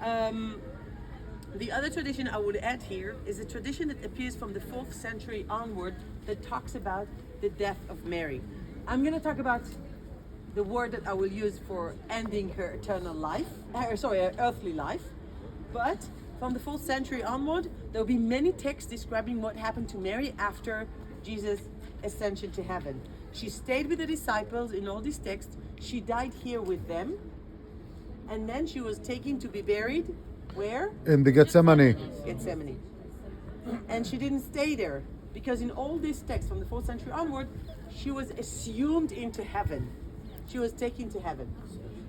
The other tradition I would add here is a tradition that appears from the 4th century onward that talks about the death of Mary. I'm going to talk about the word that I will use for ending her eternal life, her earthly life. But from the 4th century onward, there will be many texts describing what happened to Mary after Jesus' ascension to heaven. She stayed with the disciples in all these texts. She died here with them. And then she was taken to be buried. Where? In the Gethsemane. Gethsemane. And she didn't stay there because in all these texts from the 4th century onward, she was assumed into heaven. She was taken to heaven.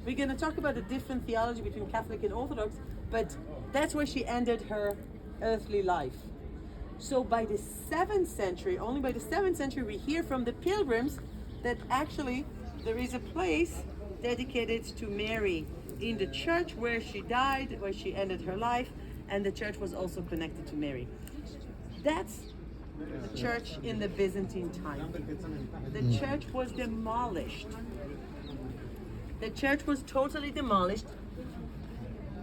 We're going to talk about the different theology between Catholic and Orthodox, but that's where she ended her earthly life. So by the 7th century, only by the 7th century, we hear from the pilgrims that actually there is a place dedicated to Mary in the church where she died, where she ended her life, and the church was also connected to Mary. That's the church in the Byzantine time. The church was demolished. The church was totally demolished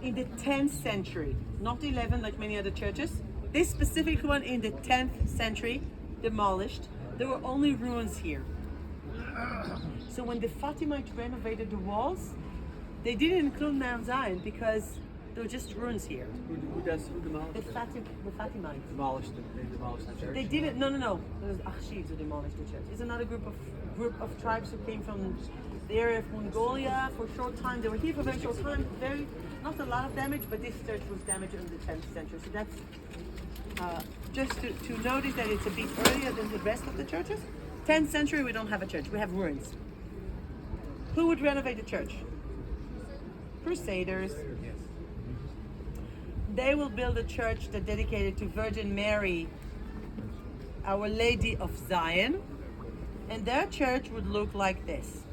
in the 10th century, not 11 like many other churches. This specific one in the 10th century, demolished. There were only ruins here. So when the Fatimites renovated the walls, they didn't include Mount Zion because there were just ruins here. Who demolished The it? Fatimites. They demolished the church? They didn't. No. It was Achshids who demolished the church. It's another group of tribes who came from the area of Mongolia for a short time. They were here for a very short time. Not a lot of damage, but this church was damaged in the 10th century. So that's just to notice that it's a bit earlier than the rest of the churches. 10th century, we don't have a church. We have ruins. Who would renovate the church? Crusaders. They will build a church that dedicated to Virgin Mary, Our Lady of Zion, and their church would look like this.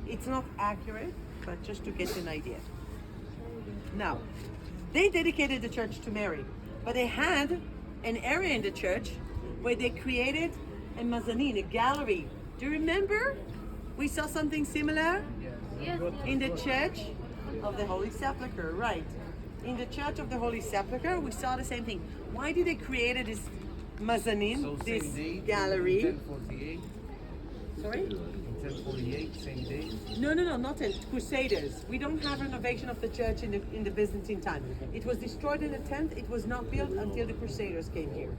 It's not accurate, but just to get an idea. Now, they dedicated the church to Mary, but they had an area in the church where they created a mezzanine, a gallery. Do you remember? We saw something similar in the church of the Holy Sepulchre, right? In the church of the Holy Sepulchre, we saw the same thing. Why did they create this mezzanine, this gallery? 1048. Sorry? 1048, same day. No, not in Crusaders. We don't have renovation of the church in the Byzantine time. It was destroyed in the 10th. It was not built until the Crusaders came here.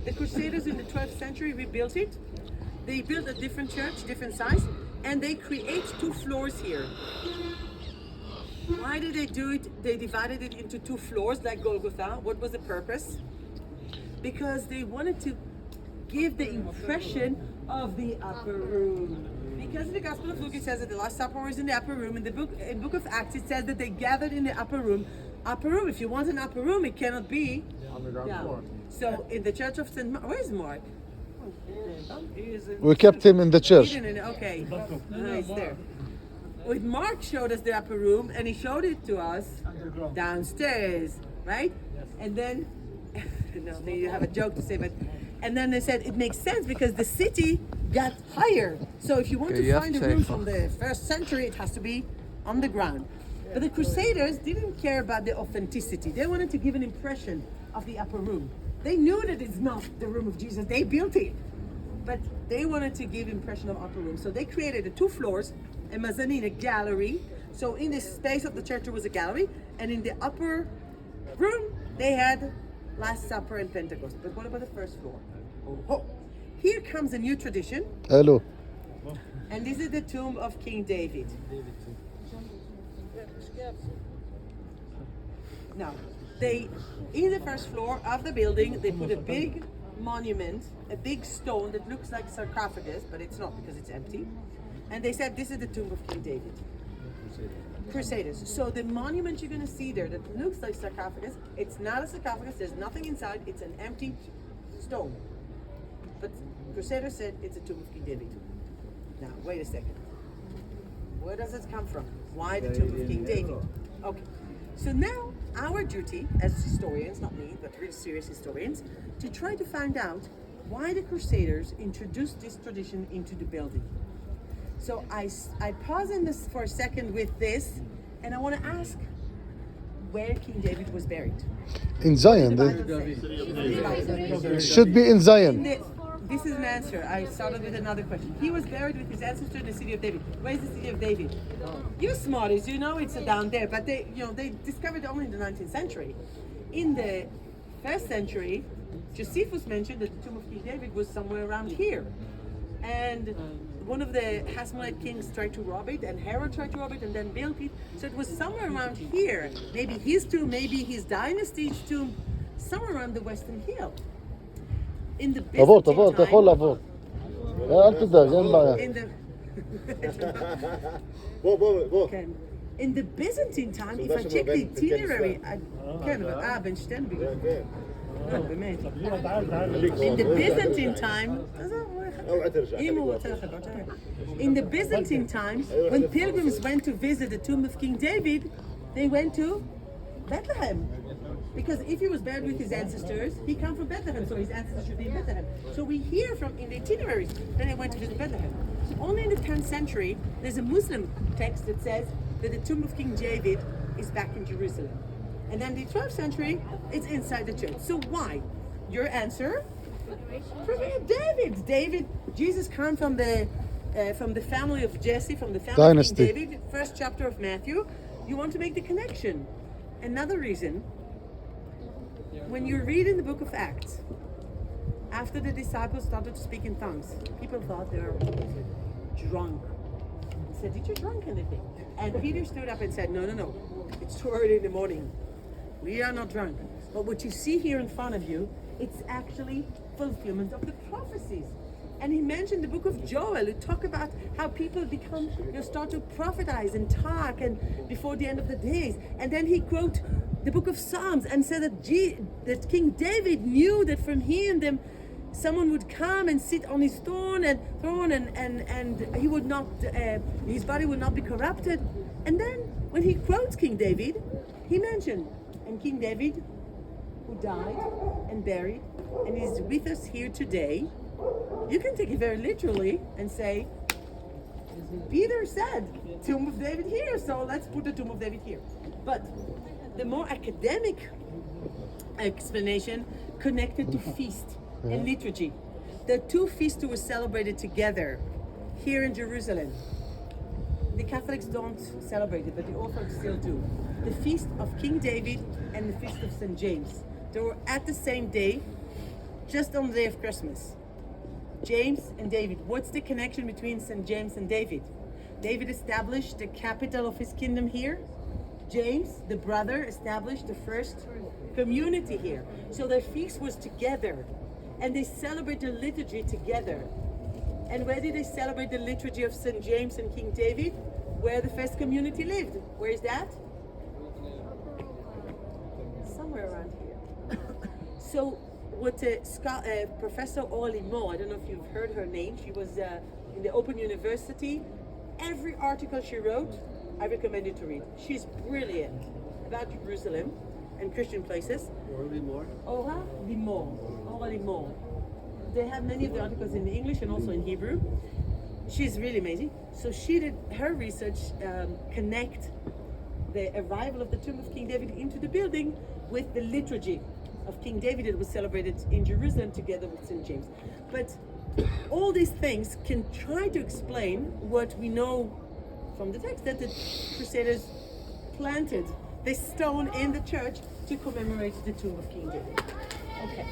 The Crusaders in the 12th century rebuilt it. They built a different church, different size, and they create 2 floors here. Why did they do it? They divided it into 2 floors like Golgotha. What was the purpose? Because they wanted to give the impression of the upper room. Because in the Gospel of Luke it says that the Last Supper was in the upper room. In the book of Acts it says that they gathered in the upper room. Upper room, if you want an upper room, it cannot be On the ground floor. So in the church of St. Mark, where's Mark? We kept him in the church. Okay, he's there. With Mark showed us the upper room, and he showed it to us downstairs, right? And then, no, you have a joke to say, but, and then they said it makes sense because the city got higher. So if you want to find a room from the 1st century, it has to be on the ground. But the Crusaders didn't care about the authenticity. They wanted to give an impression of the upper room. They knew that it's not the room of Jesus. They built it. But they wanted to give impression of upper room. So they created the 2 floors, a mezzanine, a gallery. So in the space of the church, there was a gallery. And in the upper room, they had Last Supper and Pentecost. But what about the 1st floor? Oh, here comes a new tradition. Hello. And this is the tomb of King David. Now, in the 1st floor of the building, they put a big monument, a big stone that looks like sarcophagus, but it's not because it's empty. And they said this is the tomb of King David. Crusaders. So the monument you're going to see there that looks like sarcophagus, it's not a sarcophagus, there's nothing inside, it's an empty stone. But Crusaders said it's a tomb of King David. Now, wait a second. Where does it come from? Why the tomb of King David? Okay. So now, our duty as historians, not me, but really serious historians, to try to find out why the Crusaders introduced this tradition into the building. So I pause in this for a second with this And I want to ask where King David was buried. In Zion. The Bible says. Should be in In Zion. this is an answer. I started with another question. He was buried with his ancestor in the city of David. Where is the city of David? You smarties, you know it's down there, but they discovered it only in the 19th century. In the first century, Josephus mentioned that the tomb of King David was somewhere around here. And one of the Hasmonite kings tried to rob it, and Herod tried to rob it, and then built it. So it was somewhere around here. Maybe his tomb, maybe his dynasty's tomb, somewhere around the Western Hill. In the אבות, Byzantine אתה יכול time, לבוא. אל תדאג, אין בעיה. in the בוא. כן. In the Byzantine time, if I check the itinerary, כן, אבל בן שתינו בגלל. לא, באמת. In the Byzantine time, אם הוא רוצה לחכות, in the Byzantine time, when pilgrims went to visit the tomb of King David, they went to Bethlehem. Because if he was buried with his ancestors, he come from Bethlehem, so his ancestors should be in Bethlehem. So we hear from in the itineraries that they went to visit Bethlehem. Only in the 10th century, there's a Muslim text that says that the tomb of King David is back in Jerusalem. And then the 12th century, it's inside the church. So why? Your answer? David, Jesus came from the family of Jesse, from the family Dynasty. of King David, first chapter of Matthew. You want to make the connection. Another reason, when you read in the book of Acts, after the disciples started to speak in tongues, people thought they were drunk. He said, did you drunk anything? And Peter stood up and said, no. It's too early in the morning. We are not drunk. But what you see here in front of you, it's actually fulfillment of the prophecies. And he mentioned the book of Joel, who talk about how people start to prophesize and talk and before the end of the days. And then he quote the book of Psalms and said that King David knew that from him someone would come and sit on his throne and he would not, his body would not be corrupted. And then when he quotes King David, he mentioned, and King David, who died and buried and is with us here today, you can take it very literally and say, Peter said, tomb of David here, so let's put the tomb of David here. But the more academic explanation connected to feast and liturgy. The two feasts were celebrated together here in Jerusalem. The Catholics don't celebrate it, but the Orthodox still do. The feast of King David and the feast of St. James. They were at the same day, just on the day of Christmas. James and David. What's the connection between St. James and David? David established the capital of his kingdom here. James, the brother, established the first community here. So their feast was together. And they celebrate the liturgy together. And where did they celebrate the liturgy of St. James and King David? Where the first community lived. Where is that? Somewhere around here. So what Professor Orly Mo, I don't know if you've heard her name, she was in the Open University. Every article she wrote, I recommend you to read. She's brilliant about Jerusalem and Christian places. Orly more? Orly Mo. They have many of the articles in English and also in Hebrew. She's really amazing. So she did her research, connect the arrival of the tomb of King David into the building with the liturgy of King David that was celebrated in Jerusalem together with St. James. But all these things can try to explain what we know from the text, that the Crusaders planted this stone in the church to commemorate the tomb of King David. Okay.